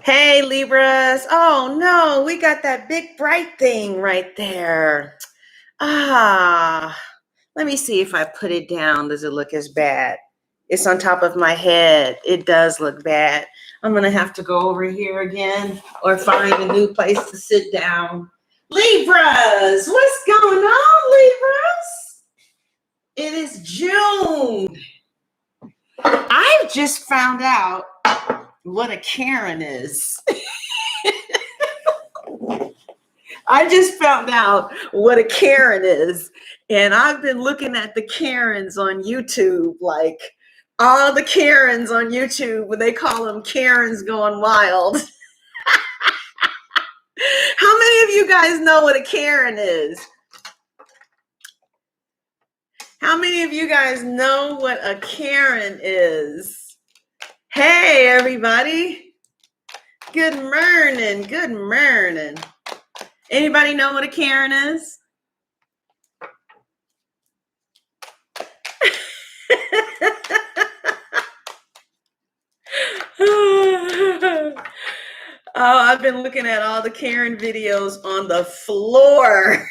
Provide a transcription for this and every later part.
Hey, Libras. Oh, no, we got that big bright thing right there. Ah, let me see if I put it down. Does it look as bad? It's on top of my head. It does look bad. I'm going to have to go over here again or find a new place to sit down. Libras, what's going on, Libras? It is June. I've just found out what a Karen is. I just found out what a Karen is. And I've been looking at the Karens on YouTube, like all the Karens on YouTube, when they call them Karens going wild. How many of you guys know what a Karen is? How many of you guys know what a Karen is? Hey, everybody. Good morning. Good morning. Anybody know what a Karen is? Oh, I've been looking at all the Karen videos on the floor.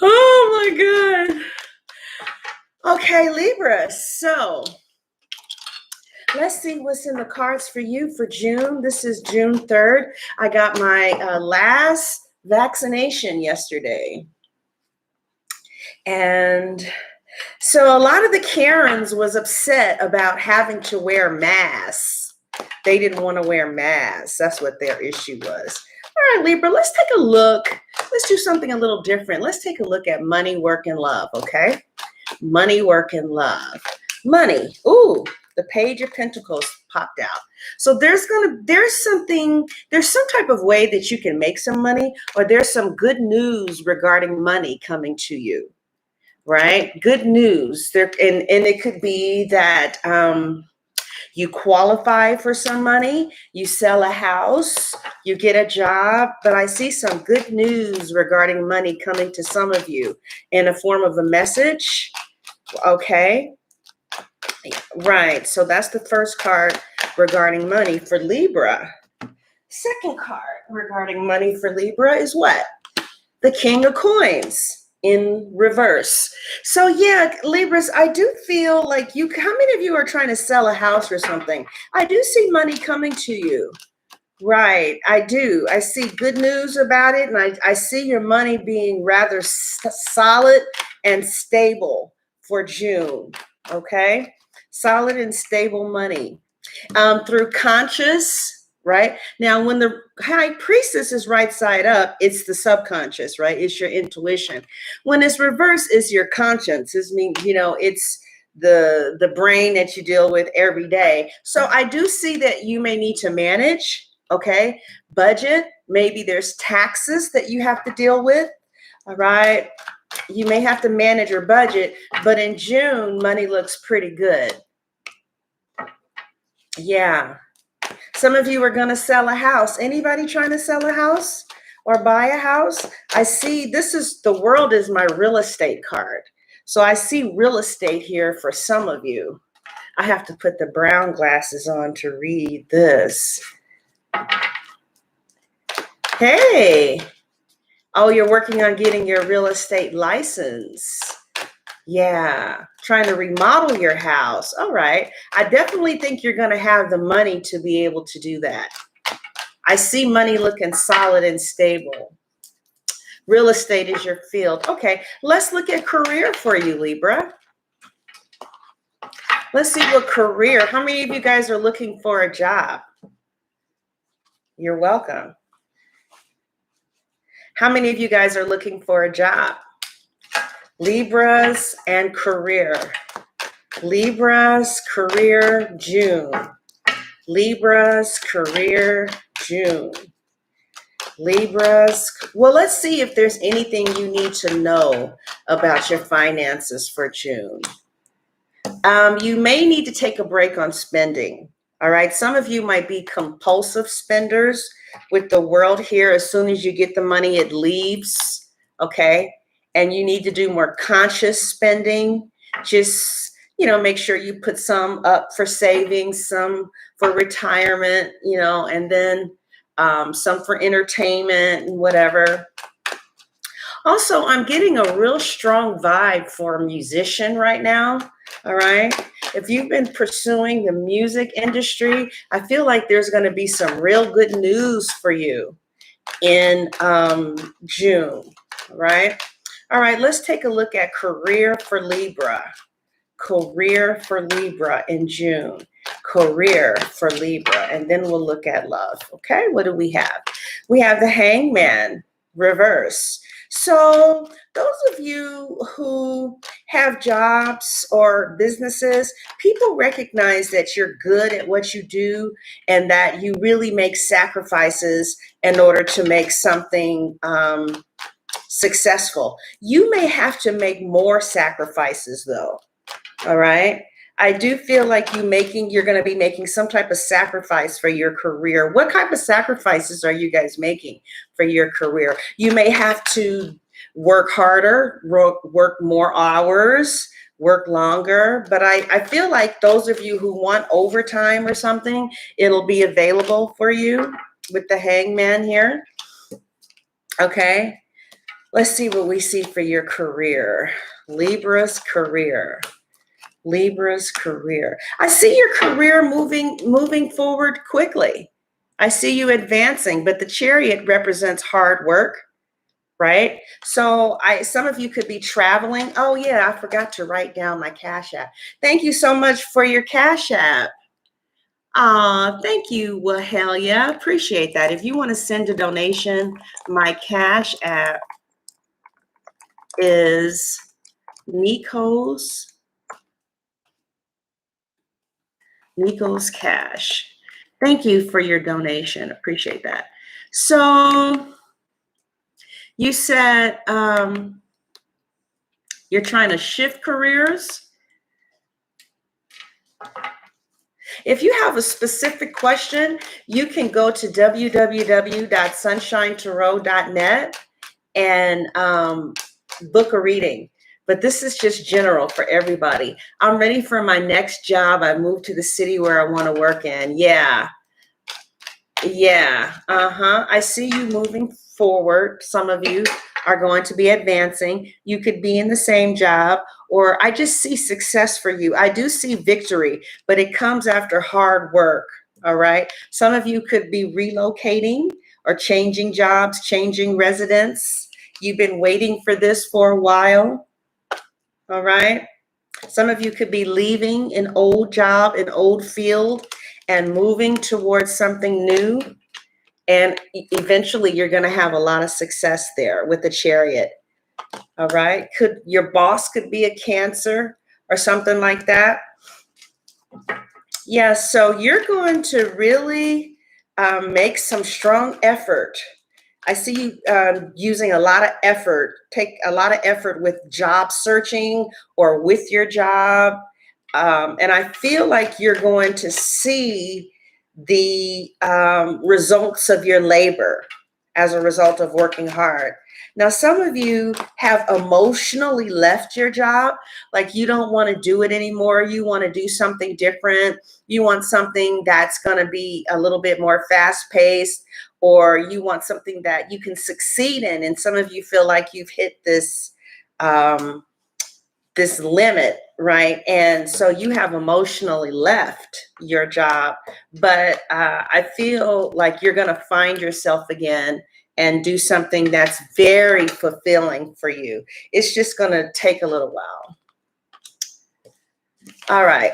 Oh my God. Okay, Libra. So let's see what's in the cards for you for June. This is June 3rd. I got my last vaccination yesterday. And so a lot of the Karens was upset about having to wear masks. They didn't want to wear masks. That's what their issue was. All right, Libra, let's take a look. Let's do something a little different. Let's take a look at money, work, and love, okay? Money, work, and love. Money. Ooh, the Page of Pentacles popped out. So there's some type of way that you can make some money, or there's some good news regarding money coming to you. Right? Good news. And it could be that you qualify for some money, you sell a house, you get a job, but I see some good news regarding money coming to some of you in a form of a message. Okay. Right. So that's the first card regarding money for Libra. Second card regarding money for Libra is what? The King of Coins in reverse. So yeah, Libras, I do feel like how many of you are trying to sell a house or something? I do see money coming to you. Right, I do. I see good news about it, and I see your money being rather solid and stable for June, okay? Solid and stable money. Through conscious, right? Now, when the High Priestess is right side up, it's the subconscious, right? It's your intuition. When it's reversed, it's your conscience. It's the brain that you deal with every day. So I do see that you may need to manage, okay? Budget. Maybe there's taxes that you have to deal with, all right? You may have to manage your budget, but in June, money looks pretty good. Yeah. Some of you are going to sell a house. Anybody trying to sell a house or buy a house? I see the world is my real estate card. So I see real estate here for some of you. I have to put the brown glasses on to read this. Hey. Oh, you're working on getting your real estate license. Yeah, trying to remodel your house. All right. I definitely think you're going to have the money to be able to do that. I see money looking solid and stable. Real estate is your field. Okay, let's look at career for you, Libra. Let's see what career. How many of you guys are looking for a job? You're welcome. How many of you guys are looking for a job? Libras and career. Libras, career, June. Libras, career, June. Libras. Well, let's see if there's anything you need to know about your finances for June. You may need to take a break on spending. All right. Some of you might be compulsive spenders with the world here. As soon as you get the money, it leaves. Okay. And you need to do more conscious spending. Just, make sure you put some up for savings, some for retirement, and then some for entertainment and whatever. Also, I'm getting a real strong vibe for a musician right now. All right. If you've been pursuing the music industry, I feel like there's going to be some real good news for you in June. All right. All right. Let's take a look at career for Libra. Career for Libra in June. Career for Libra. And then we'll look at love. Okay. What do we have? We have the Hangman reverse. So those of you who have jobs or businesses, people recognize that you're good at what you do and that you really make sacrifices in order to make something successful. You may have to make more sacrifices though. All right. I do feel like you're going to be making some type of sacrifice for your career. What type of sacrifices are you guys making for your career? You may have to work harder, work more hours, work longer. But I feel like those of you who want overtime or something, it'll be available for you with the Hangman here. Okay. Let's see what we see for your career. Libra's career. Libra's career. I see your career moving forward quickly. I see you advancing, but the Chariot represents hard work, right? So some of you could be traveling. Oh yeah, I forgot to write down my Cash App. Thank you so much for your Cash App. Thank you, Wahelia. Appreciate that. If you want to send a donation, my Cash App is Nico's Cash. Thank you for your donation. Appreciate that. So you said you're trying to shift careers. If you have a specific question, you can go to www.sunshinetarot.net and book a reading. But this is just general for everybody. I'm ready for my next job. I moved to the city where I want to work in. Yeah. I see you moving forward. Some of you are going to be advancing. You could be in the same job, or I just see success for you. I do see victory, but it comes after hard work. All right. Some of you could be relocating or changing jobs, changing residence. You've been waiting for this for a while. All right. Some of you could be leaving an old job, an old field, and moving towards something new. And eventually you're going to have a lot of success there with the Chariot. All right. Your boss could be a Cancer or something like that. Yeah. So you're going to really make some strong effort. I see you using a lot of effort, take a lot of effort with job searching or with your job. And I feel like you're going to see the results of your labor as a result of working hard. Now, some of you have emotionally left your job, like you don't want to do it anymore. You want to do something different. You want something that's going to be a little bit more fast-paced, or you want something that you can succeed in. And some of you feel like you've hit this this limit, right? And so you have emotionally left your job, but I feel like you're going to find yourself again and do something that's very fulfilling for you. It's just going to take a little while. All right.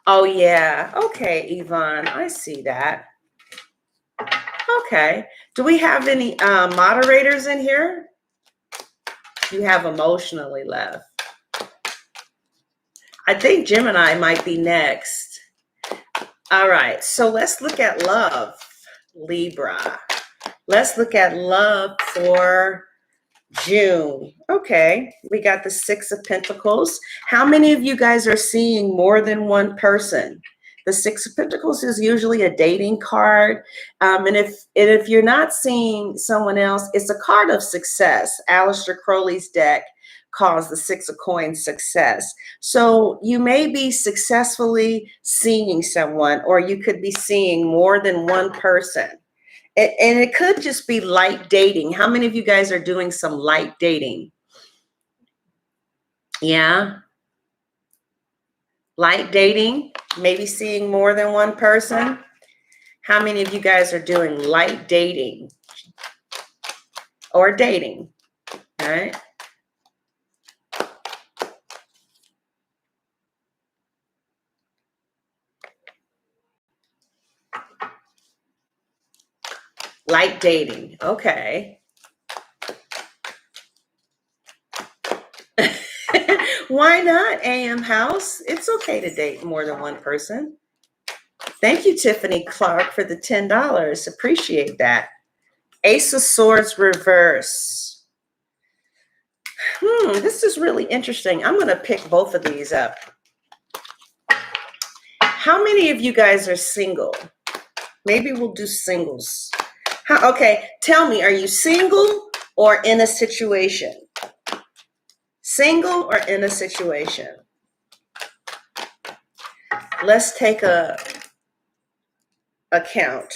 Oh, yeah. Okay, Yvonne, I see that. Okay. Do we have any moderators in here? You have emotionally left. I think Gemini might be next. All right. So let's look at love, Libra. Let's look at love for June. Okay. We got the Six of Pentacles. How many of you guys are seeing more than one person? The Six of Pentacles is usually a dating card. And if you're not seeing someone else, it's a card of success. Aleister Crowley's deck calls the Six of Coins success. So you may be successfully seeing someone, or you could be seeing more than one person. And it could just be light dating. How many of you guys are doing some light dating? Yeah. Light dating, maybe seeing more than one person. How many of you guys are doing light dating or dating? All right. Light dating. Okay. Why not, AM House? It's okay to date more than one person. Thank you, Tiffany Clark, for the $10. Appreciate that. Ace of Swords reverse. This is really interesting. I'm going to pick both of these up. How many of you guys are single? Maybe we'll do singles. Okay, tell me, are you single or in a situation? Single or in a situation? Let's take a count.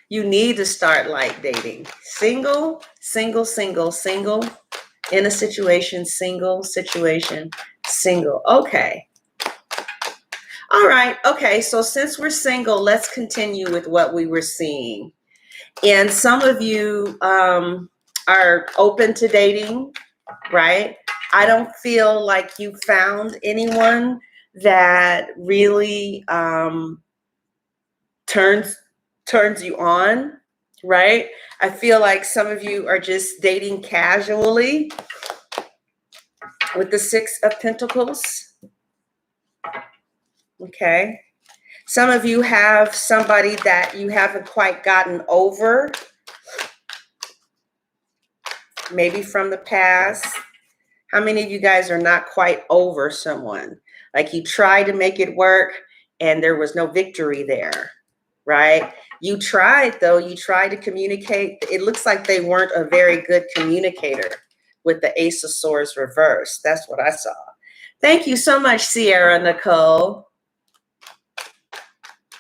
You need to start light dating. Single, single, single, single. In a situation, single, situation, single. Okay. All right. Okay. So since we're single, let's continue with what we were seeing. And some of you are open to dating, right? I don't feel like you found anyone that really turns you on, right? I feel like some of you are just dating casually with the Six of Pentacles. Okay. Some of you have somebody that you haven't quite gotten over, maybe from the past. How many of you guys are not quite over someone? Like you tried to make it work and there was no victory there, right? You tried though, you tried to communicate. It looks like they weren't a very good communicator with the Ace of Swords reverse. That's what I saw. Thank you so much, Sierra Nicole.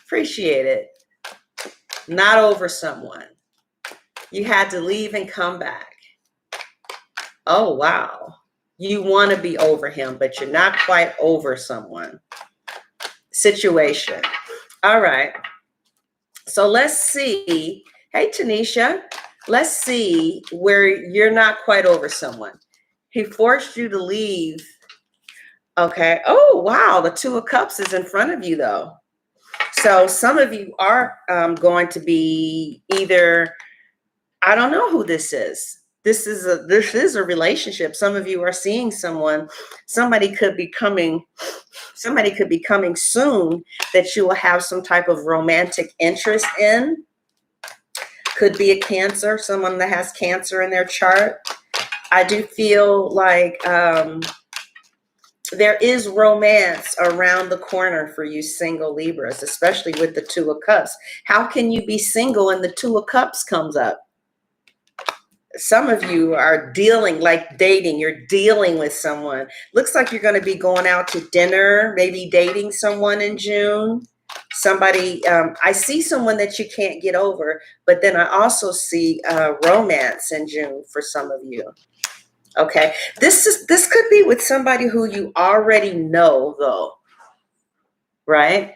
Appreciate it. Not over someone. You had to leave and come back. Oh, wow. You want to be over him, but you're not quite over someone. Situation. All right. So let's see. Hey, Tanisha. Let's see where you're not quite over someone. He forced you to leave. Okay. Oh, wow. The Two of Cups is in front of you, though. So some of you are going to be either, I don't know who this is. This is a relationship. Some of you are seeing someone. Somebody could be coming soon that you will have some type of romantic interest in. Could be a Cancer, someone that has Cancer in their chart. I do feel like there is romance around the corner for you single Libras, especially with the Two of Cups. How can you be single and the Two of Cups comes up? Some of you are dealing, like dating, you're dealing with someone. Looks like you're going to be going out to dinner, maybe dating someone in June. Somebody, I see someone that you can't get over, but then I also see romance in June for some of you. Okay, this could be with somebody who you already know, though, right?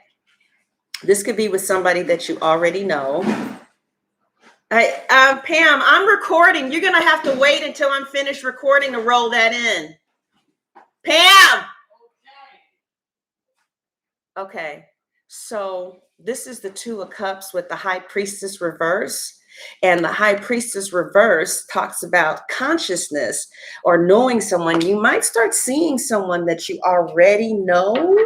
This could be with somebody that you already know. Pam, I'm recording. You're going to have to wait until I'm finished recording to roll that in. Pam! Okay, so this is the Two of Cups with the High Priestess reverse. And the High Priestess reverse talks about consciousness or knowing someone. You might start seeing someone that you already know.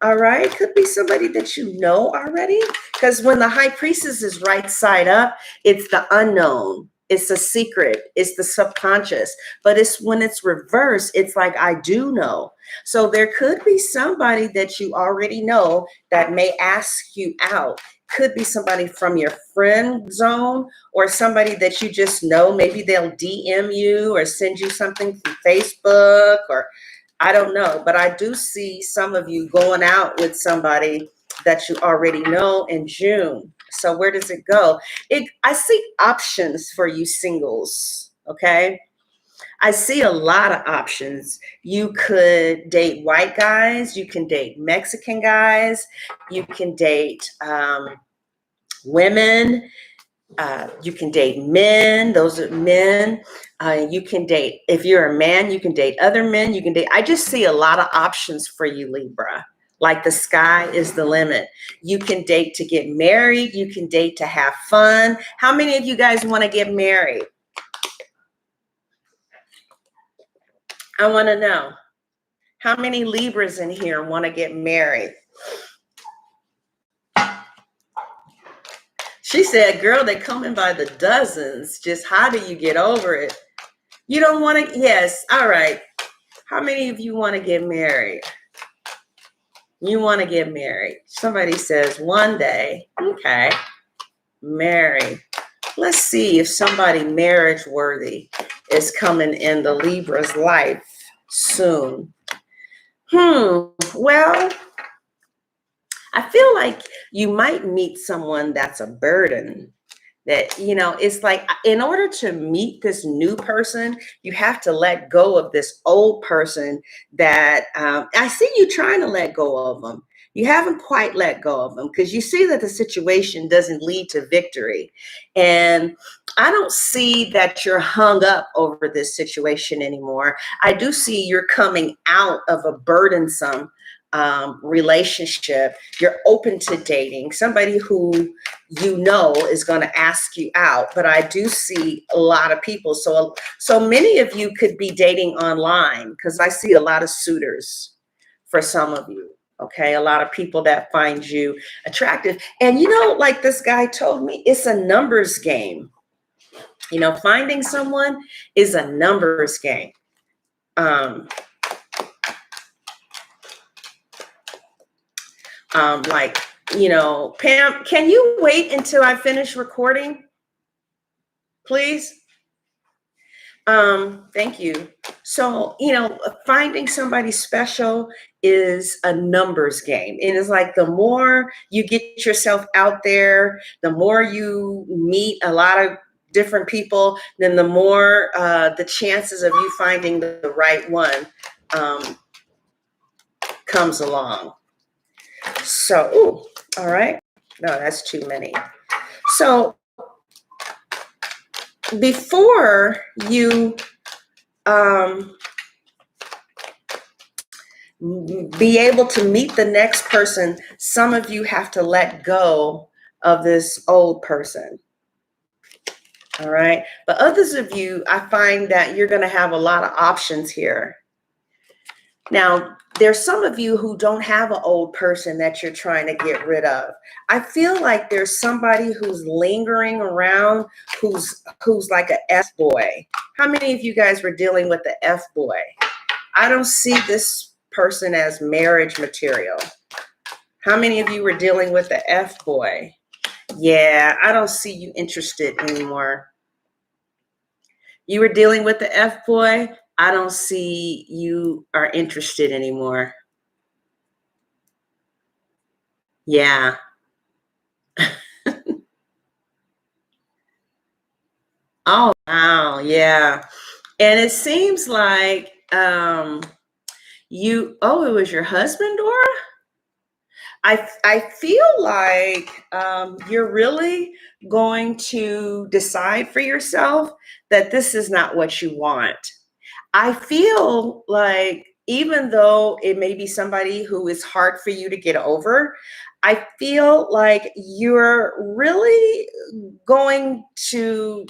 All right, could be somebody that you know already. Because when the High Priestess is right side up, it's the unknown. It's the secret. It's the subconscious. But it's when it's reverse, it's like, I do know. So there could be somebody that you already know that may ask you out. could be somebody from your friend zone or somebody that you just know. Maybe they'll DM you or send you something from Facebook, or I don't know. But I do see some of you going out with somebody that you already know in June. So where does it go? I see options for you singles, okay? I see a lot of options. You could date white guys. You can date Mexican guys. You can date women. You can date men. Those are men. You can date, if you're a man, you can date other men. You can date. I just see a lot of options for you, Libra. Like the sky is the limit. You can date to get married. You can date to have fun. How many of you guys want to get married? I want to know. How many Libras in here want to get married? She said, girl, they come in by the dozens. Just how do you get over it? You don't want to? Yes. All right. How many of you want to get married? You want to get married. Somebody says one day. Okay. Marry. Let's see if somebody marriage worthy is coming in the Libra's life soon. Well, I feel like you might meet someone that's a burden. That, you know, it's like in order to meet this new person, you have to let go of this old person that I see you trying to let go of them. You haven't quite let go of them because you see that the situation doesn't lead to victory. And I don't see that you're hung up over this situation anymore. I do see you're coming out of a burdensome relationship. You're open to dating somebody who you know is going to ask you out. But I do see a lot of people. So many of you could be dating online because I see a lot of suitors for some of you. Okay, a lot of people that find you attractive. And you know, like this guy told me, it's a numbers game. You know, finding someone is a numbers game. Like, you know, Pam, can you wait until I finish recording, please? Thank you. So, you know, finding somebody special is a numbers game. And it's like the more you get yourself out there, the more you meet a lot of different people, then the more the chances of you finding the right one comes along. So, ooh, all right. No, that's too many. So before you be able to meet the next person, some of you have to let go of this old person. All right. But others of you, I find that you're going to have a lot of options here. Now, there's some of you who don't have an old person that you're trying to get rid of. I feel like there's somebody who's lingering around who's like an F boy. How many of you guys were dealing with the F boy? I don't see this person as marriage material. How many of you were dealing with the F boy? Yeah, I don't see you interested anymore. You were dealing with the F boy. I don't see you are interested anymore. Yeah. Oh, wow. Yeah. And it seems like it was your husband, Dora? I feel like you're really going to decide for yourself that this is not what you want. I feel like even though it may be somebody who is hard for you to get over, I feel like you're really going to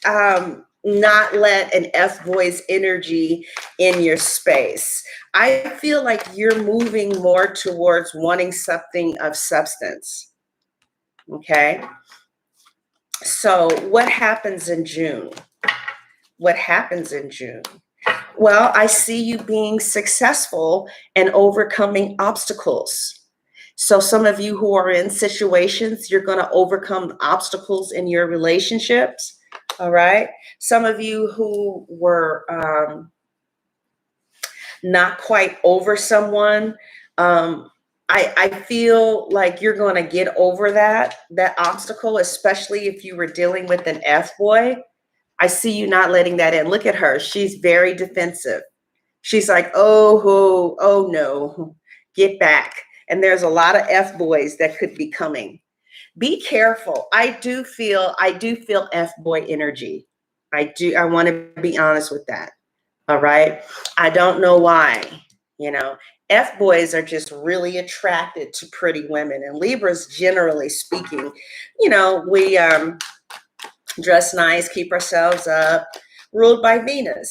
not let an F boy's energy in your space. I feel like you're moving more towards wanting something of substance. Okay. So what happens in June? What happens in June? Well, I see you being successful and overcoming obstacles. So some of you who are in situations, you're going to overcome obstacles in your relationships. All right. Some of you who were not quite over someone, I feel like you're going to get over that obstacle, especially if you were dealing with an F boy. I see you not letting that in. Look at her. She's very defensive. She's like, oh no, get back. And there's a lot of F boys that could be coming. Be careful. I do feel F boy energy. I do. I want to be honest with that. All right. I don't know why. You know, F boys are just really attracted to pretty women, and Libras, generally speaking, you know, we dress nice, keep ourselves up, ruled by Venus.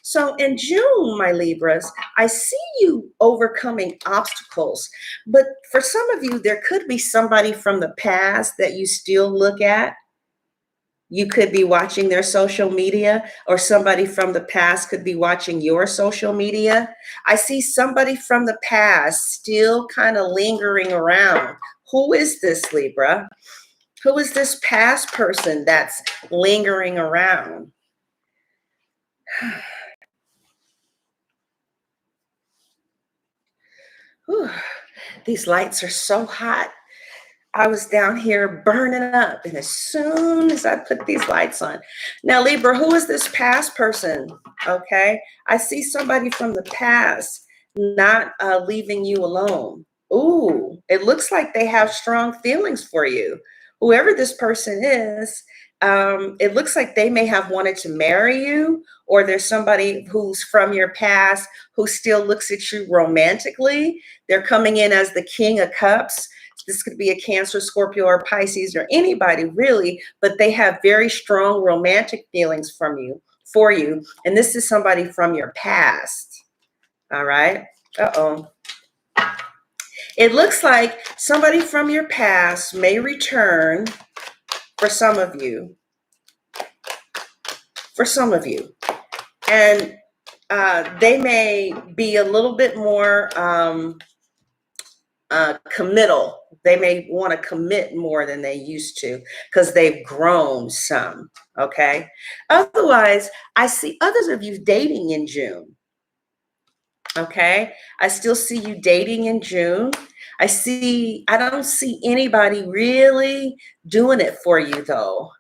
So in June, my Libras, I see you overcoming obstacles. But for some of you, there could be somebody from the past that you still look at. You could be watching their social media, or somebody from the past could be watching your social media. I see somebody from the past still kind of lingering around. Who is this, Libra? Who is this past person that's lingering around? Whew. These lights are so hot. I was down here burning up, and as soon as I put these lights on. Now, Libra, who is this past person? Okay. I see somebody from the past not leaving you alone. Ooh, it looks like they have strong feelings for you. Whoever this person is, it looks like they may have wanted to marry you, or there's somebody who's from your past who still looks at you romantically. They're coming in as the King of Cups. This could be a Cancer, Scorpio, or Pisces, or anybody really, but they have very strong romantic feelings for you. And this is somebody from your past. All right. Uh-oh. It looks like somebody from your past may return for some of you. For some of you. And they may be a little bit more committal. They may want to commit more than they used to because they've grown some. Okay. Otherwise, I see others of you dating in June. Okay. I still see you dating in June. I don't see anybody really doing it for you though.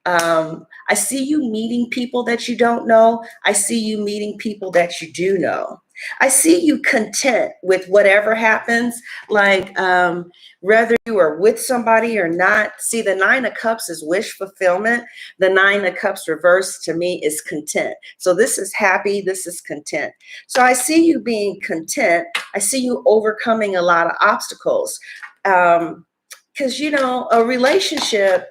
I see you meeting people that you don't know. I see you meeting people that you do know. I see you content with whatever happens, like whether you are with somebody or not. See, the Nine of Cups is wish fulfillment. The Nine of Cups reversed to me is content. So this is happy, this is content. So I see you being content. I see you overcoming a lot of obstacles. Because, you know, a relationship,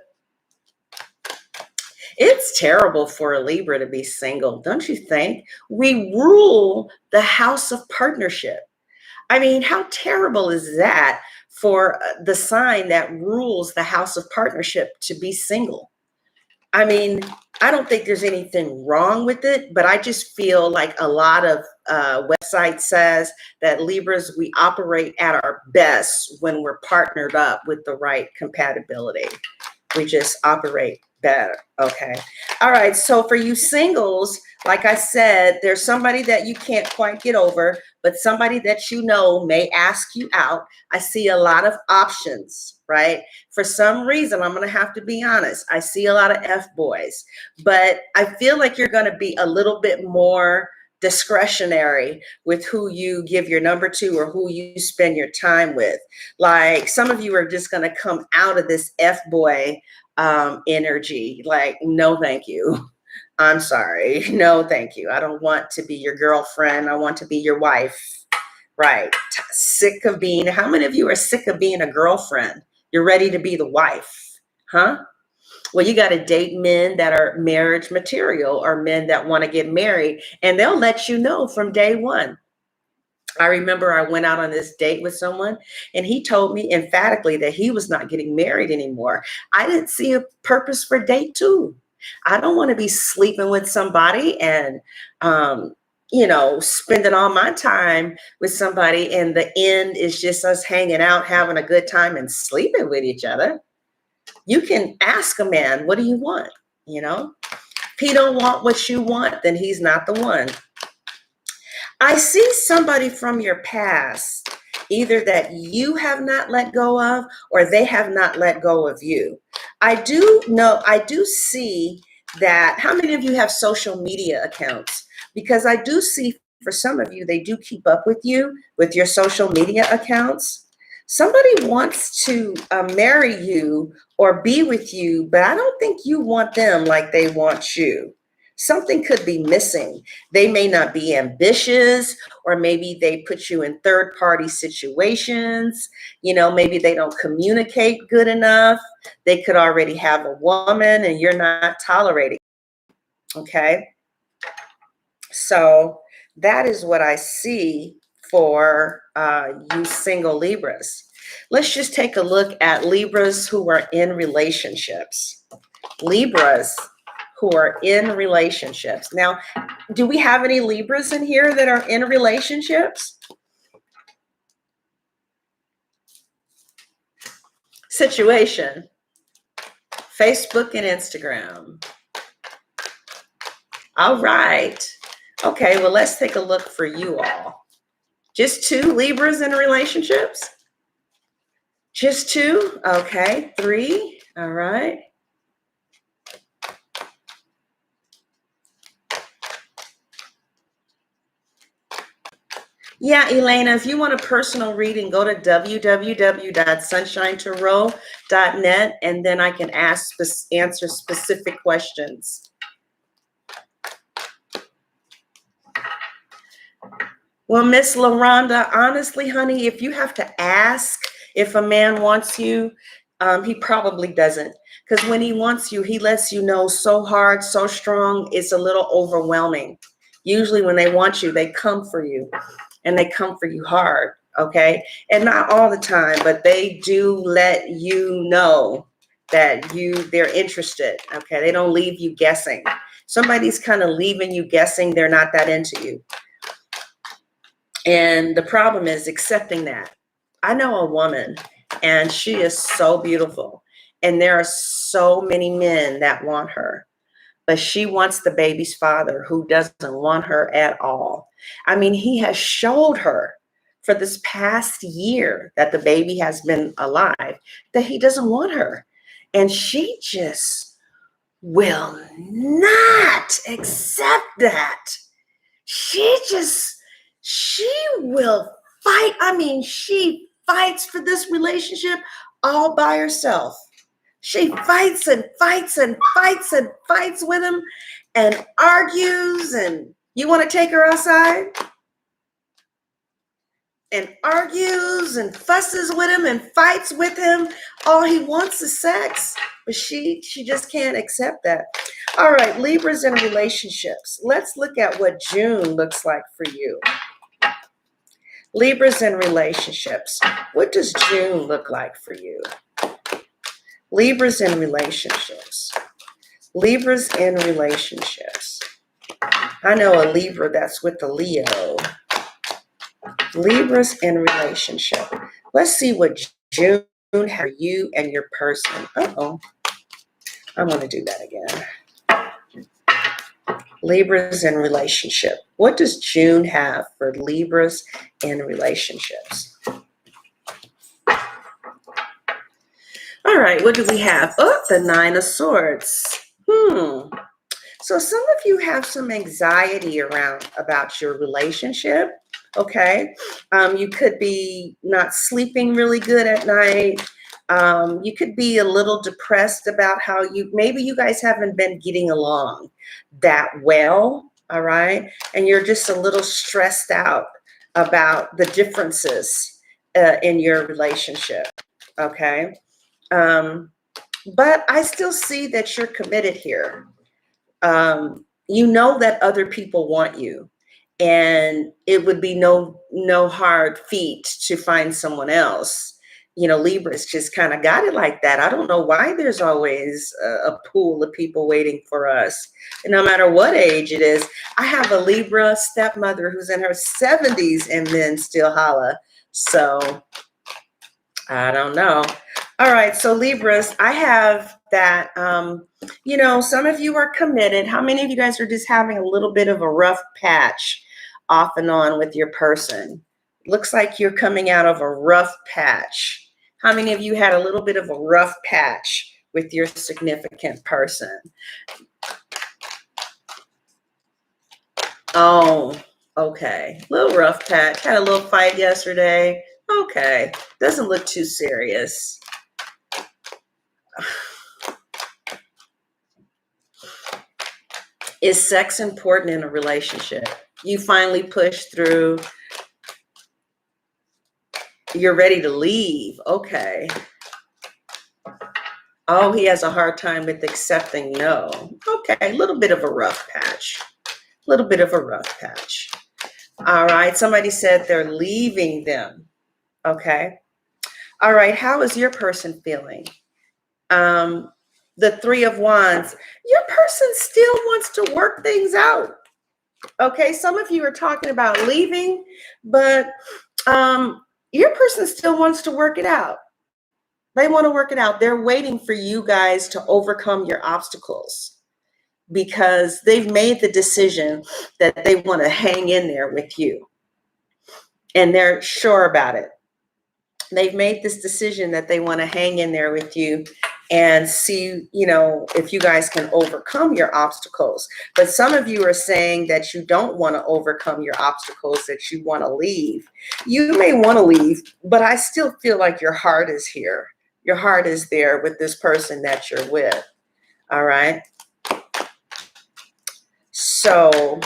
it's terrible for a Libra to be single, don't you think? We rule the house of partnership. I mean, how terrible is that for the sign that rules the house of partnership to be single? I mean, I don't think there's anything wrong with it, but I just feel like a lot of websites says that Libras, we operate at our best when we're partnered up with the right compatibility. We just operate better. Okay. All right. So for you singles, like I said, there's somebody that you can't quite get over, but somebody that you know may ask you out. I see a lot of options, right? For some reason, I'm going to have to be honest. I see a lot of F boys, but I feel like you're going to be a little bit more discretionary with who you give your number to or who you spend your time with. Like some of you are just going to come out of this F boy energy. Like, no, thank you. I'm sorry. No, thank you. I don't want to be your girlfriend. I want to be your wife. Right. Sick of being, how many of you are sick of being a girlfriend? You're ready to be the wife, huh? Well, you got to date men that are marriage material or men that want to get married, and they'll let you know from day one. I remember I went out on this date with someone and he told me emphatically that he was not getting married anymore. I didn't see a purpose for date two. I don't want to be sleeping with somebody and you know, spending all my time with somebody and the end is just us hanging out, having a good time and sleeping with each other. You can ask a man, what do you want? You know, if he don't want what you want, then he's not the one. I see somebody from your past, either that you have not let go of or they have not let go of you. I do see that. How many of you have social media accounts? Because I do see for some of you, they do keep up with you with your social media accounts. Somebody wants to marry you or be with you, but I don't think you want them like they want you. Something could be missing. They may not be ambitious, or maybe they put you in third party situations. You know, maybe they don't communicate good enough. They could already have a woman and you're not tolerating. Okay. So that is what I see for you single Libras. Let's just take a look at Libras who are in relationships. Libras who are in relationships. Now, do we have any Libras in here that are in relationships? Situation. Facebook and Instagram. All right. Okay, well, let's take a look for you all. Just 2 Libras in relationships? Just 2? Okay, 3. All right. Yeah, Elena, if you want a personal reading, go to www.sunshinetarot.net and then I can answer specific questions. Well, Miss LaRonda, honestly, honey, if you have to ask if a man wants you, he probably doesn't. Because when he wants you, he lets you know so hard, so strong, it's a little overwhelming. Usually when they want you, they come for you. And they come for you hard, okay? And not all the time, but they do let you know that they're interested, okay? They don't leave you guessing. Somebody's kind of leaving you guessing they're not that into you. And the problem is accepting that. I know a woman, and she is so beautiful, and there are so many men that want her. But she wants the baby's father, who doesn't want her at all. I mean, he has showed her for this past year that the baby has been alive, that he doesn't want her. And she just will not accept that. She will fight. I mean, she fights for this relationship all by herself. She fights and fights and fights and fights with him and argues. And you want to take her outside? And argues and fusses with him and fights with him. All he wants is sex. But she just can't accept that. All right, Libras in relationships. Let's look at what June looks like for you. Libras in relationships. What does June look like for you? Libras in relationships. Libras in relationships. I know a Libra that's with the Leo. Libras in relationship. Let's see what June has for you and your person. Uh-oh. I'm going to do that again. Libras in relationship. What does June have for Libras in relationships? All right, what do we have? Oh, the 9 of Swords. So some of you have some anxiety about your relationship, okay? You could be not sleeping really good at night. You could be a little depressed about how maybe you guys haven't been getting along that well, all right? And you're just a little stressed out about the differences in your relationship, okay? But I still see that you're committed here. You know that other people want you, and it would be no hard feat to find someone else. Libras just kind of got it like that. I don't know why there's always a pool of people waiting for us. And no matter what age it is, I have a Libra stepmother who's in her 70s and then still holla. So I don't know. All right, so Libras, I have that, some of you are committed. How many of you guys are just having a little bit of a rough patch off and on with your person? Looks like you're coming out of a rough patch. How many of you had a little bit of a rough patch with your significant person? Oh, okay. Little rough patch. Had a little fight yesterday. Okay. Doesn't look too serious. Is sex important in a relationship? You finally push through. You're ready to leave. Okay. Oh, he has a hard time with accepting no. Okay, a little bit of a rough patch. A little bit of a rough patch. All right, somebody said they're leaving them. Okay. All right, how is your person feeling? The Three of Wands. Your person still wants to work things out. Okay, some of you are talking about leaving, but your person still wants to work it out. They want to work it out. They're waiting for you guys to overcome your obstacles because they've made the decision that they want to hang in there with you. And they're sure about it. They've made this decision that they want to hang in there with you and see, if you guys can overcome your obstacles. But some of you are saying that you don't want to overcome your obstacles, that you want to leave. You may want to leave, but I still feel like your heart is here. Your heart is there with this person that you're with. All right. So,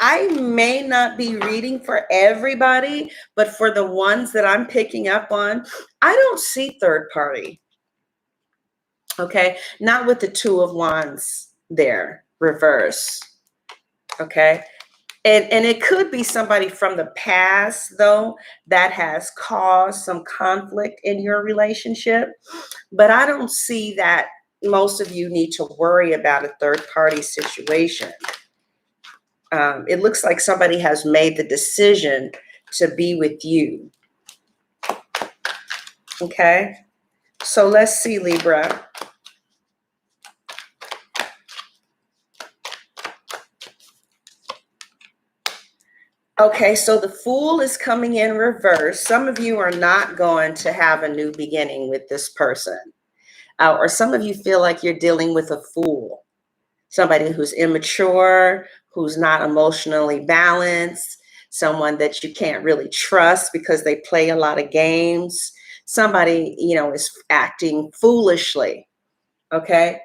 I may not be reading for everybody, but for the ones that I'm picking up on, I don't see third party. Okay, not with the Two of Wands there, reverse. Okay, and it could be somebody from the past though that has caused some conflict in your relationship, but I don't see that most of you need to worry about a third party situation. It looks like somebody has made the decision to be with you. Okay, so let's see, Libra. Okay, so the Fool is coming in reverse. Some of you are not going to have a new beginning with this person. Or some of you feel like you're dealing with a fool. Somebody who's immature, who's not emotionally balanced, someone that you can't really trust because they play a lot of games. Somebody, is acting foolishly. Okay?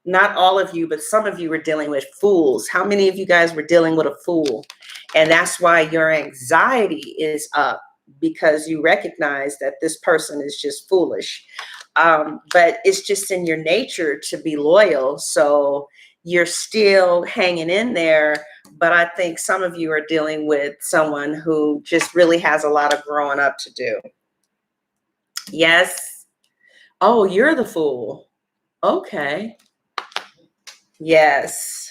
Not all of you, but some of you were dealing with fools. How many of you guys were dealing with a fool? And that's why your anxiety is up, because you recognize that this person is just foolish. But it's just in your nature to be loyal. So you're still hanging in there. But I think some of you are dealing with someone who just really has a lot of growing up to do. Yes. Oh, you're the Fool. Okay. Yes.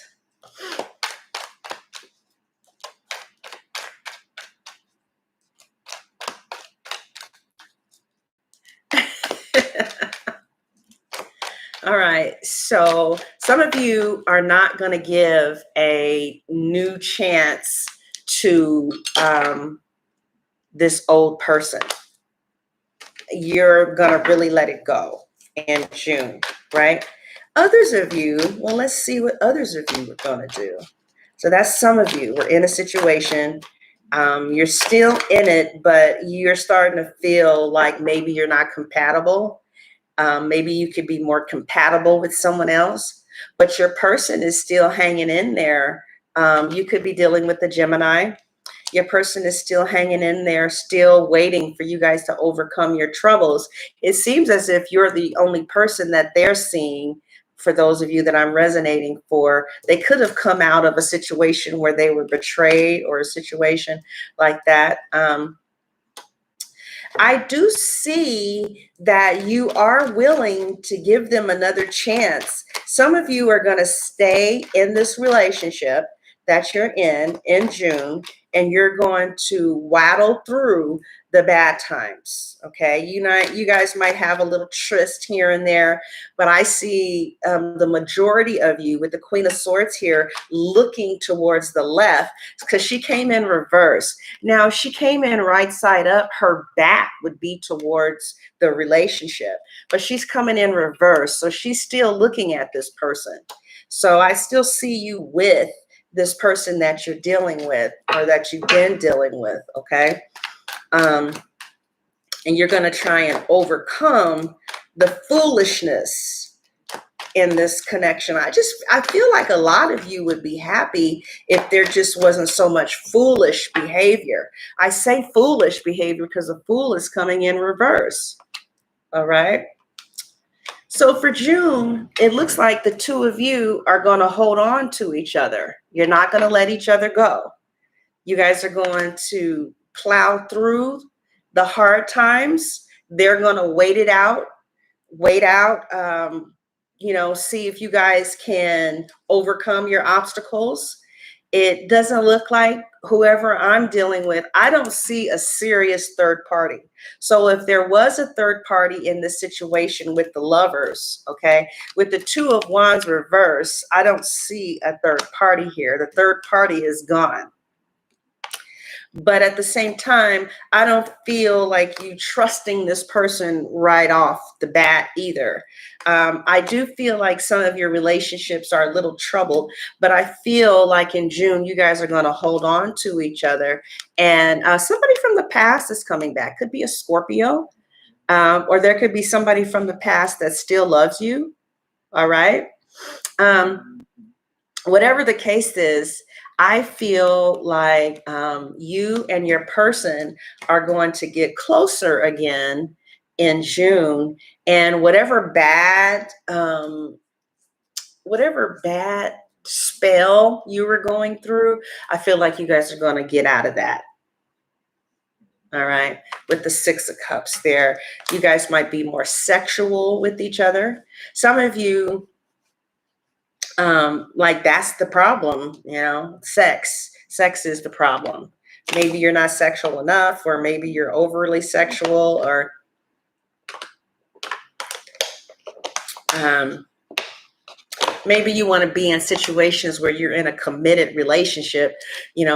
All right. So some of you are not going to give a new chance to this old person. You're going to really let it go in June, right? Others of you, well, let's see what others of you are going to do. So that's some of you. We're in a situation. You're still in it, but you're starting to feel like maybe you're not compatible. Maybe you could be more compatible with someone else, but your person is still hanging in there. You could be dealing with the Gemini. Your person is still hanging in there, still waiting for you guys to overcome your troubles. It seems as if you're the only person that they're seeing for those of you that I'm resonating for. They could have come out of a situation where they were betrayed or a situation like that. I do see that you are willing to give them another chance. Some of you are going to stay in this relationship that you're in June, and you're going to waddle through the bad times. Okay, you guys might have a little tryst here and there, but I see the majority of you with the Queen of Swords here looking towards the left, because she came in reverse. Now, if she came in right side up, her back would be towards the relationship, but she's coming in reverse, so she's still looking at this person. So I still see you with this person that you're dealing with, or that you've been dealing with, okay? And you're going to try and overcome the foolishness in this connection. I feel like a lot of you would be happy if there just wasn't so much foolish behavior. I say foolish behavior because a fool is coming in reverse, all right? So for June, it looks like the two of you are going to hold on to each other. You're not going to let each other go. You guys are going to plow through the hard times. They're going to wait out, see if you guys can overcome your obstacles. It doesn't look like whoever I'm dealing with, I don't see a serious third party. So if there was a third party in this situation with the lovers, okay, with the Two of Wands reverse, I don't see a third party here. The third party is gone. But at the same time, I don't feel like you trusting this person right off the bat either. I do feel like some of your relationships are a little troubled, but I feel like in June, you guys are going to hold on to each other. And somebody from the past is coming back. Could be a Scorpio, or there could be somebody from the past that still loves you. All right. Whatever the case is, I feel like you and your person are going to get closer again in June, and whatever bad spell you were going through, I feel like you guys are going to get out of that. All right. With the Six of Cups there, you guys might be more sexual with each other. Some of you, like that's the problem, sex is the problem. Maybe you're not sexual enough, or maybe you're overly sexual, or maybe you want to be in situations where you're in a committed relationship,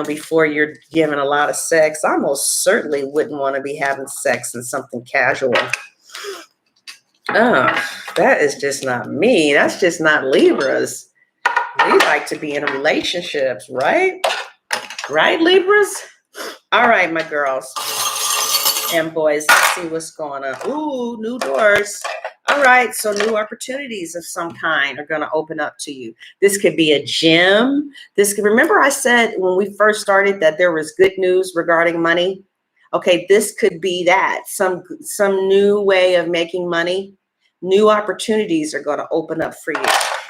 before you're giving a lot of sex. I most certainly wouldn't want to be having sex in something casual. Oh, that is just not me. That's just not Libras. We like to be in relationships, right? Right, Libras? All right, my girls and boys, let's see what's going on. Ooh, new doors. All right, so new opportunities of some kind are going to open up to you. This could be a gym. Remember I said when we first started that there was good news regarding money? Okay, this could be that. Some new way of making money. New opportunities are going to open up for you.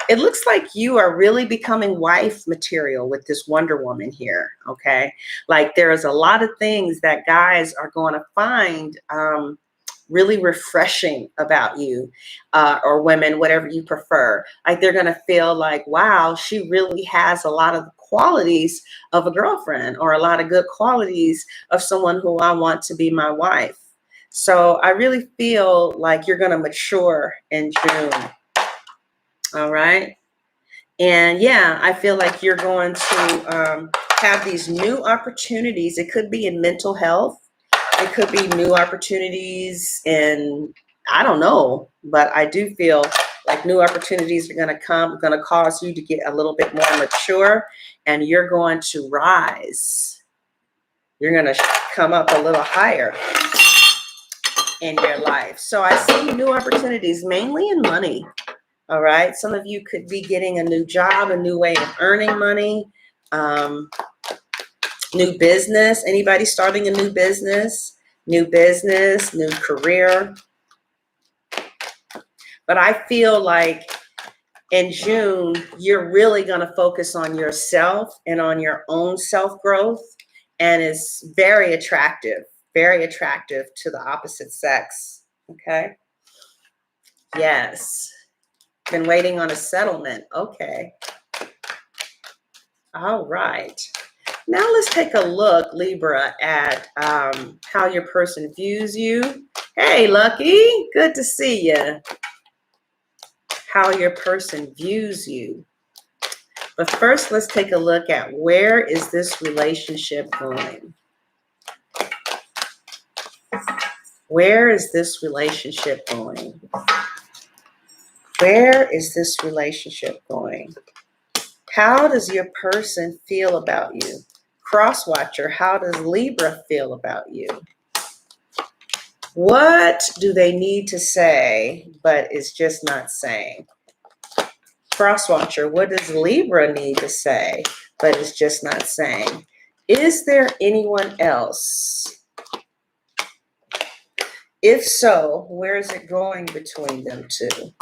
It looks like you are really becoming wife material with this Wonder Woman here, okay? Like there's a lot of things that guys are going to find really refreshing about you, or women, whatever you prefer. Like they're going to feel like, wow, she really has a lot of qualities of a girlfriend, or a lot of good qualities of someone who I want to be my wife. So I really feel like you're going to mature in June. All right. And yeah, I feel like you're going to have these new opportunities. It could be in mental health. It could be new opportunities in, I don't know, but I do feel like new opportunities are going to cause you to get a little bit more mature, and you're going to rise. You're going to come up a little higher in your life. So I see new opportunities, mainly in money. All right. Some of you could be getting a new job, a new way of earning money, new business. Anybody starting a new business, new career. But I feel like in June, you're really going to focus on yourself and on your own self-growth. And it's very attractive to the opposite sex. Okay. Yes. Been waiting on a settlement. Okay. All right. Now let's take a look, Libra, at how your person views you. Hey, Lucky. Good to see you. How your person views you. But first, let's take a look at where is this relationship going? Where is this relationship going? Where is this relationship going? How does your person feel about you? Crosswatcher, how does Libra feel about you? What do they need to say, but is just not saying? Crosswatcher, what does Libra need to say, but is just not saying? Is there anyone else? If so, where is it going between them two?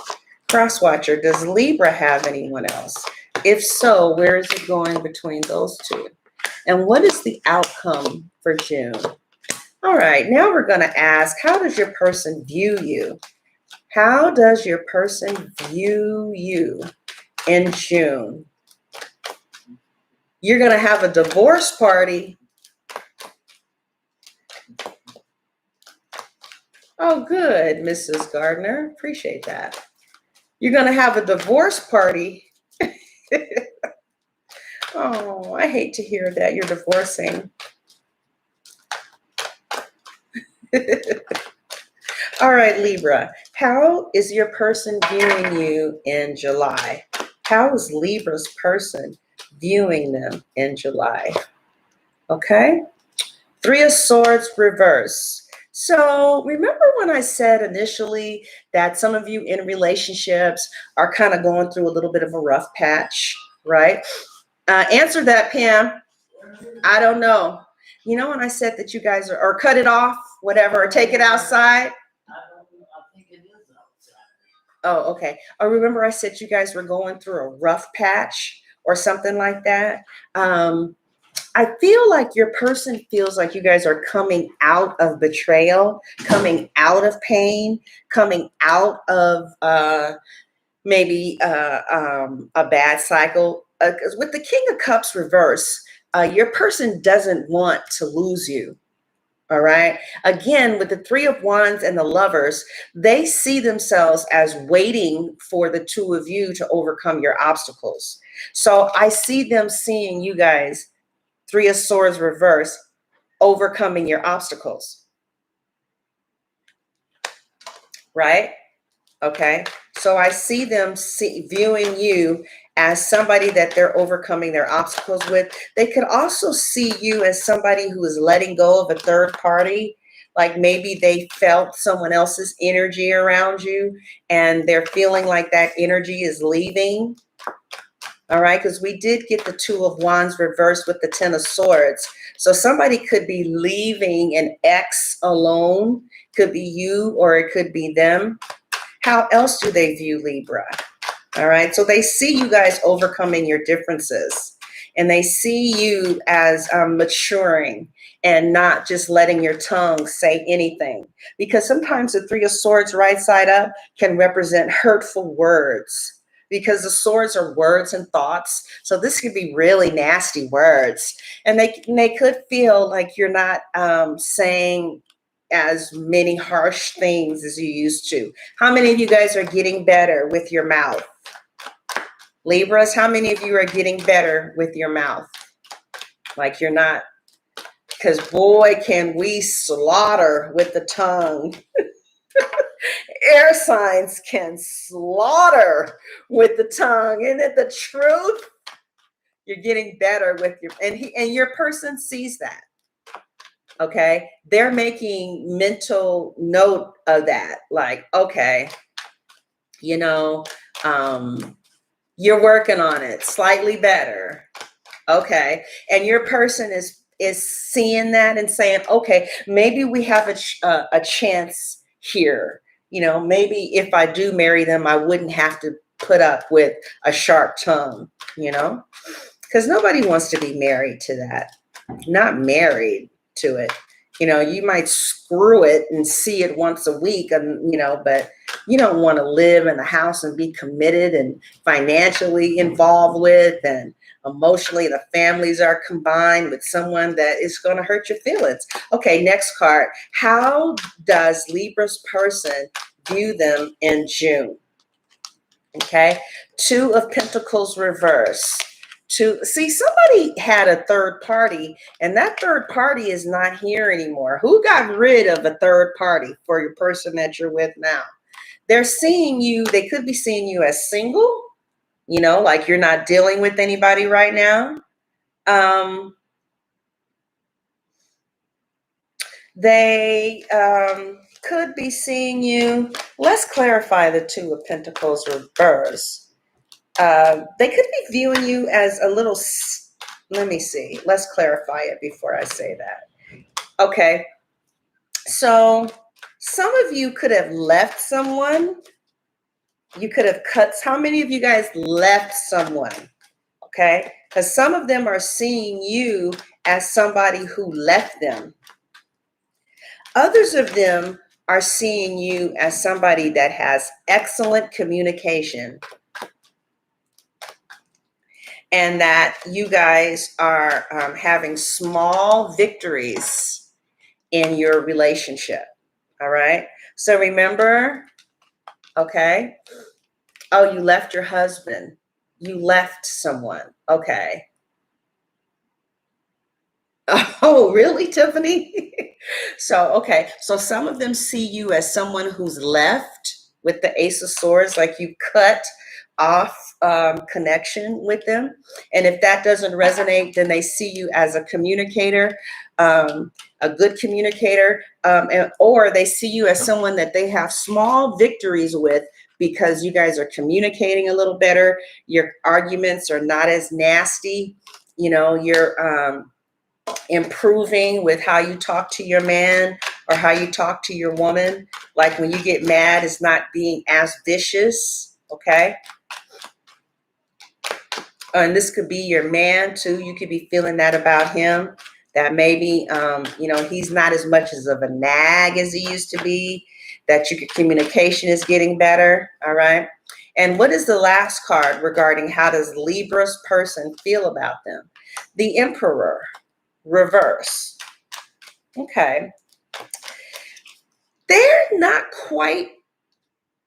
Crosswatcher, does Libra have anyone else? If so, where is it going between those two? And what is the outcome for June? All right, now we're going to ask, how does your person view you? How does your person view you in June? You're going to have a divorce party. Oh, good, Mrs. Gardner. Appreciate that. You're going to have a divorce party. Oh, I hate to hear that you're divorcing. All right, Libra, how is your person viewing you in July? How is Libra's person viewing them in July? Okay, Three of Swords reverse. So remember when I said initially that some of you in relationships are kind of going through a little bit of a rough patch, right? Answer that, Pam. I don't know. You know when I said that you guys are, or cut it off, whatever, or take it outside? I think it is outside. Oh, okay. I remember I said you guys were going through a rough patch or something like that. I feel like your person feels like you guys are coming out of betrayal, coming out of pain, coming out of maybe a bad cycle. 'Cause with the King of Cups reverse, your person doesn't want to lose you. All right. Again, with the Three of Wands and the Lovers, they see themselves as waiting for the two of you to overcome your obstacles. So I see them seeing you guys, Three of Swords reverse, overcoming your obstacles. Right? Okay. So I see them viewing you as somebody that they're overcoming their obstacles with. They could also see you as somebody who is letting go of a third party. Like maybe they felt someone else's energy around you and they're feeling like that energy is leaving. All right, because we did get the Two of Wands reversed with the Ten of Swords. So somebody could be leaving an ex alone. Could be you or it could be them. How else do they view Libra? All right, so they see you guys overcoming your differences and they see you as maturing and not just letting your tongue say anything. Because sometimes the Three of Swords right side up can represent hurtful words because the swords are words and thoughts. So this could be really nasty words. And they could feel like you're not saying as many harsh things as you used to. How many of you guys are getting better with your mouth? Libras, how many of you are getting better with your mouth? Like you're not, because boy, can we slaughter with the tongue. Air signs can slaughter with the tongue. Isn't it the truth? You're getting better with your, and your person sees that. Okay, they're making mental note of that. Like, okay, you know, you're working on it slightly better. Okay, and your person is seeing that and saying, okay, maybe we have a chance here. You know, maybe if I do marry them, I wouldn't have to put up with a sharp tongue, you know, because nobody wants to be married to that. Not married to it. You know, you might screw it and see it once a week, and but you don't want to live in a house and be committed and financially involved with, and emotionally the families are combined with someone that is going to hurt your feelings. Okay, next card. How does Libra's person view them in June? Okay, Two of Pentacles reverse. See, somebody had a third party, and that third party is not here anymore. Who got rid of a third party for your person that you're with now? They're seeing you, they could be seeing you as single, like you're not dealing with anybody right now. They could be seeing you. Let's clarify the Two of Pentacles reverse. They could be viewing you as a little, let me see. Let's clarify it before I say that. Okay. So some of you could have left someone. You could have cut. How many of you guys left someone? Okay. Because some of them are seeing you as somebody who left them. Others of them are seeing you as somebody that has excellent communication, and that you guys are having small victories in your relationship. All right. So remember, okay. Oh, you left your husband. You left someone. Okay. Oh, really, Tiffany? Okay. So some of them see you as someone who's left with the Ace of Swords, like you cut off connection with them. And if that doesn't resonate, then they see you as a communicator, a good communicator, or they see you as someone that they have small victories with because you guys are communicating a little better. Your arguments are not as nasty. You're improving with how you talk to your man or how you talk to your woman. Like when you get mad, it's not being as vicious. Okay. And this could be your man too. You could be feeling that about him, that maybe, he's not as much of a nag as he used to be, that your communication is getting better. All right. And what is the last card regarding how does Libra's person feel about them? The Emperor reverse. Okay. They're not quite,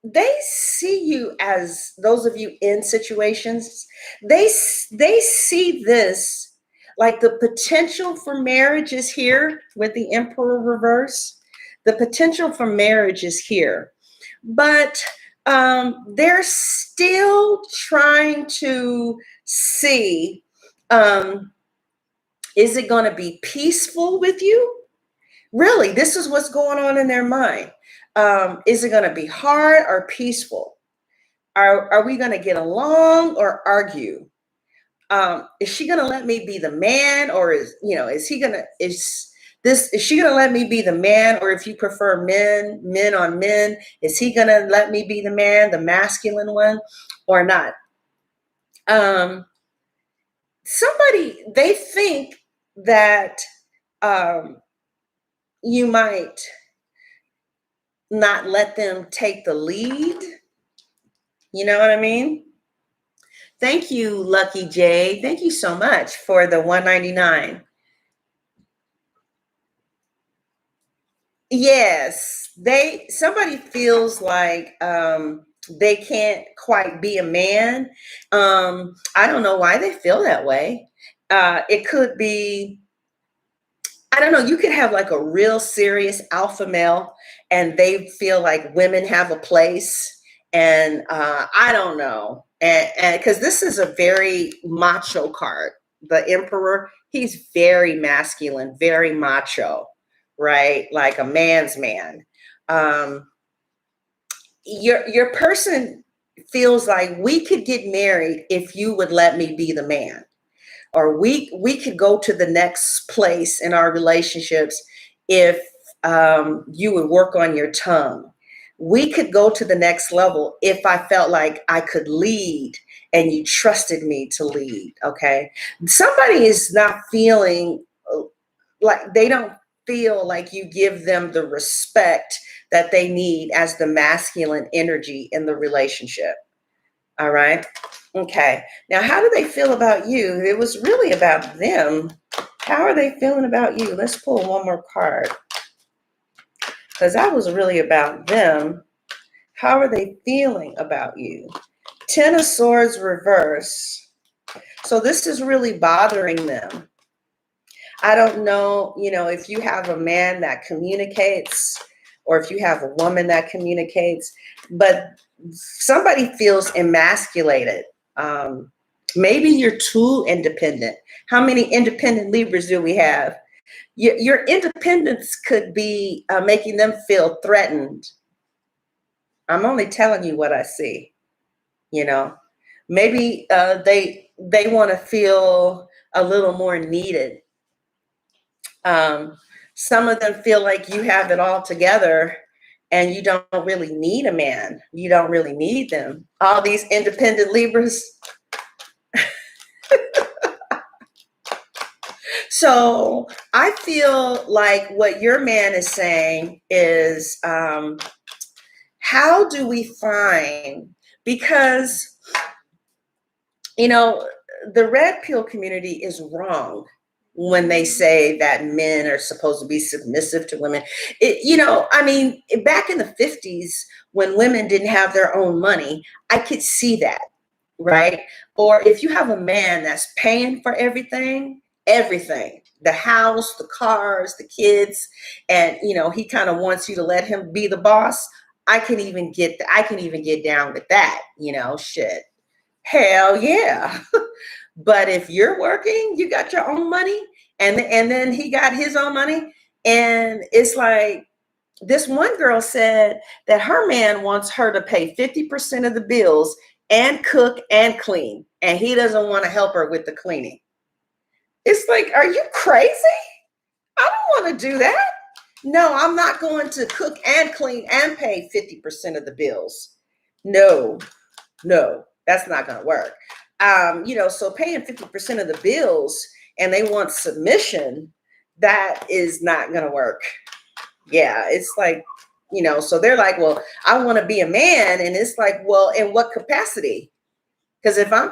they see you as, those of you in situations, they see this like the potential for marriage is here with the Emperor reverse. The potential for marriage is here, but they're still trying to see, is it going to be peaceful with you? Really, this is what's going on in their mind. Is it going to be hard or peaceful? Are we going to get along or argue? Is she going to let me be the man, or is she going to let me be the man? Or if you prefer men on men, is he going to let me be the man, the masculine one, or not? Somebody, they think that you might not let them take the lead. You know what I mean? Thank you, Lucky J. Thank you so much for the $1.99. Yes, somebody feels like they can't quite be a man. I don't know why they feel that way. It could be, I don't know, you could have like a real serious alpha male and they feel like women have a place. And I don't know. And because this is a very macho card, the Emperor, he's very masculine, very macho, right? Like a man's man. Your person feels like we could get married if you would let me be the man. Or we could go to the next place in our relationships if you would work on your tongue. We could go to the next level if I felt like I could lead and you trusted me to lead. Okay. Somebody is not feeling like they don't feel like you give them the respect that they need as the masculine energy in the relationship. All right. Okay. Now, how do they feel about you? It was really about them. How are they feeling about you? Let's pull one more card, because that was really about them. How are they feeling about you? Ten of Swords reverse. So this is really bothering them. I don't know, if you have a man that communicates or if you have a woman that communicates, but somebody feels emasculated. Maybe you're too independent. How many independent Libras do we have? Your independence could be making them feel threatened. I'm only telling you what I see. Maybe they want to feel a little more needed. Some of them feel like you have it all together and you don't really need a man. You don't really need them. All these independent Libras. So I feel like what your man is saying is, how do we find, because, the red pill community is wrong when they say that men are supposed to be submissive to women. Back in the 50s, when women didn't have their own money, I could see that, right? Or if you have a man that's paying for everything, the house, the cars, the kids, and he kind of wants you to let him be the boss. I can even get down with that, shit. Hell yeah. But if you're working, you got your own money, and then he got his own money, and it's like this one girl said that her man wants her to pay 50% of the bills and cook and clean, and he doesn't want to help her with the cleaning. It's like, are you crazy? I don't want to do that. No, I'm not going to cook and clean and pay 50% of the bills. No, that's not going to work. So paying 50% of the bills and they want submission, that is not going to work. Yeah, it's like, so they're like, well, I want to be a man. And it's like, well, in what capacity? Because if I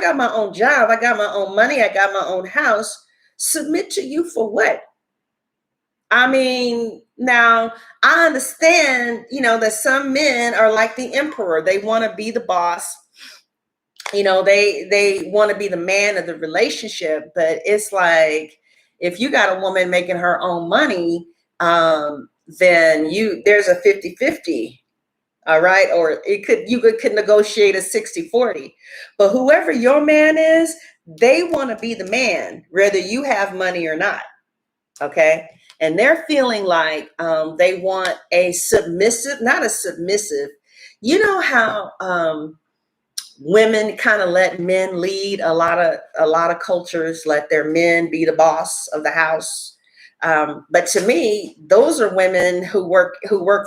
got my own job, I got my own money, I got my own house, submit to you for what? Now I understand, that some men are like the emperor. They want to be the boss. They want to be the man of the relationship, but it's like, if you got a woman making her own money, then there's a 50-50. All right. Or you could negotiate a 60-40, but whoever your man is, they want to be the man, whether you have money or not. Okay. And they're feeling like, they want a submissive, not a submissive. You know how, women kind of let men lead. A lot of cultures let their men be the boss of the house. But to me, those are women who work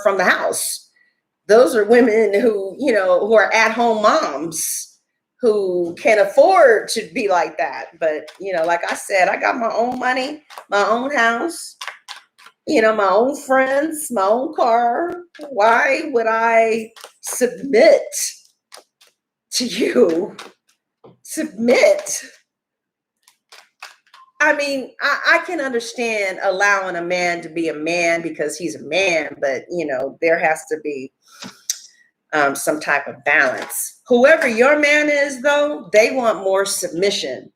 from the house. Those are women who are at-home moms who can afford to be like that. But, like I said, I got my own money, my own house, my own friends, my own car. Why would I submit to you? Submit. I can understand allowing a man to be a man because he's a man, but there has to be some type of balance. Whoever your man is, though, they want more submission.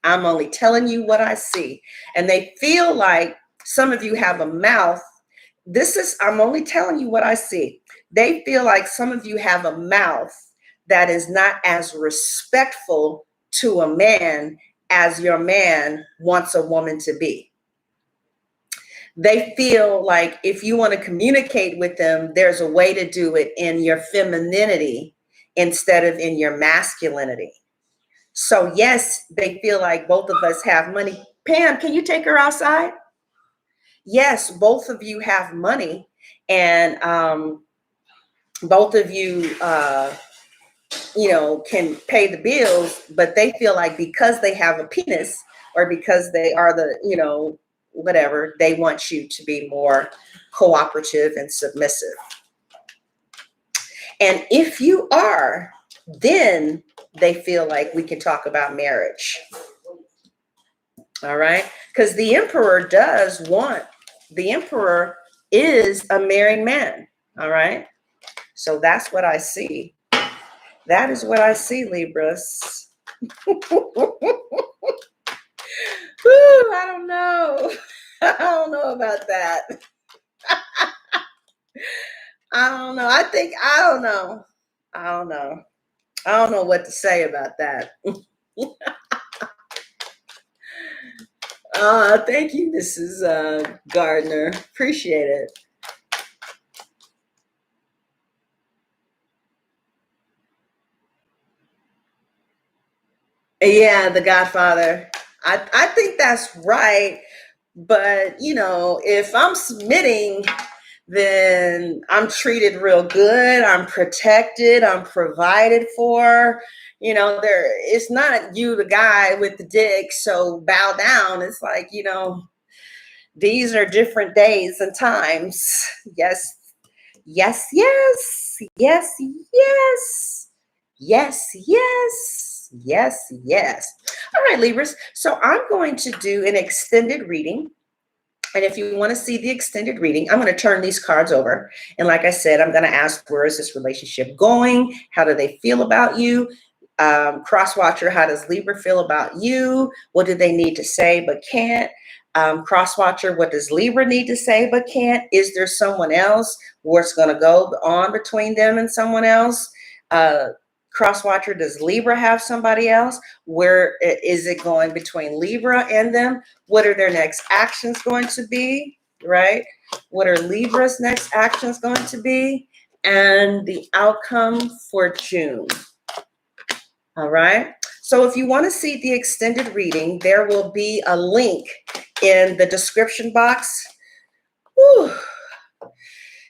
I'm only telling you what I see. And they feel like some of you have a mouth. I'm only telling you what I see. They feel like some of you have a mouth that is not as respectful to a man as your man wants a woman to be. They feel like if you want to communicate with them, there's a way to do it in your femininity instead of in your masculinity. So yes, they feel like both of us have money. Pam, can you take her outside? Yes, both of you have money. and both of you, can pay the bills, but they feel like because they have a penis or because they are the, whatever, they want you to be more cooperative and submissive. And if you are, then they feel like we can talk about marriage. All right. Because the emperor is a married man. All right. So that's what I see. That is what I see, Libras. Ooh, I don't know. I don't know about that. I don't know. I don't know. I don't know. I don't know what to say about that. Thank you, Mrs. Gardner. Appreciate it. Yeah, The Godfather. I think that's right. But, if I'm submitting, then I'm treated real good. I'm protected. I'm provided for. It's not you, the guy with the dick, so bow down. It's like, these are different days and times. Yes, yes, yes, yes, yes, yes, yes, yes, yes. All right, Libras. So I'm going to do an extended reading. And if you want to see the extended reading, I'm going to turn these cards over. And like I said, I'm going to ask, where is this relationship going? How do they feel about you? Cross watcher, how does Libra feel about you? What do they need to say but can't? Cross watcher, what does Libra need to say but can't? Is there someone else? What's going to go on between them and someone else? Cross watcher, does Libra have somebody else? Where is it going between Libra and them? What are their next actions going to be, right? What are Libra's next actions going to be? And the outcome for June. All right. So if you want to see the extended reading, there will be a link in the description box. Whew.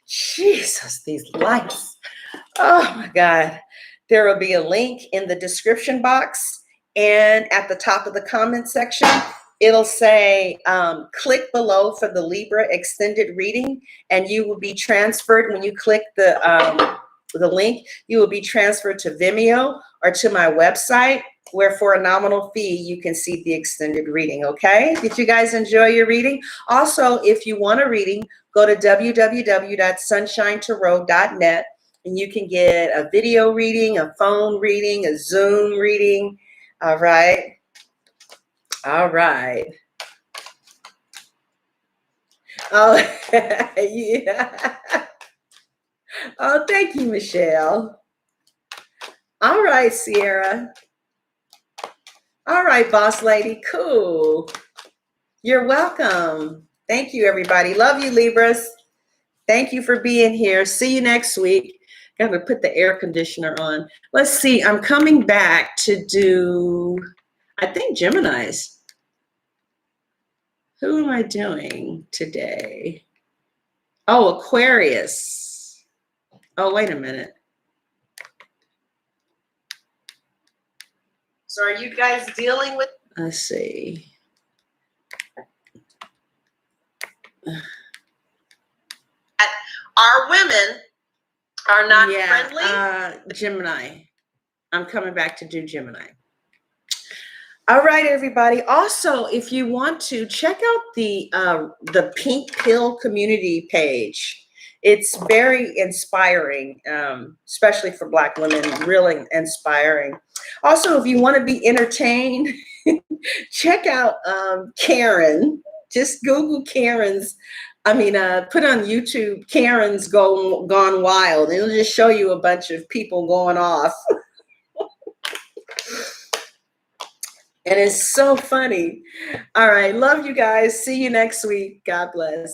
Jesus, these lights. Oh my God. There will be a link in the description box, and at the top of the comment section, it'll say, click below for the Libra extended reading, and you will be transferred. When you click the link, you will be transferred to Vimeo or to my website, where for a nominal fee, you can see the extended reading, okay? Did you guys enjoy your reading? Also, if you want a reading, go to www.sunshinetarot.net, and you can get a video reading, a phone reading, a Zoom reading. All right. All right. Oh, yeah. Oh, thank you, Michelle. All right, Sierra. All right, boss lady. Cool. You're welcome. Thank you, everybody. Love you, Libras. Thank you for being here. See you next week. Got to put the air conditioner on. Let's see. I'm coming back to do, I think, Geminis. Who am I doing today? Oh, Aquarius. Oh, wait a minute. So are you guys dealing with, let's see. Our women are not friendly? Gemini. I'm coming back to do Gemini. All right, everybody. Also, if you want to check out the Pink Pill community page, it's very inspiring, especially for Black women, really inspiring. Also, if you want to be entertained, check out Karen. Just Google Karen's. Put on YouTube Karen's Gone Wild. It'll just show you a bunch of people going off. And it's so funny. All right. Love you guys. See you next week. God bless.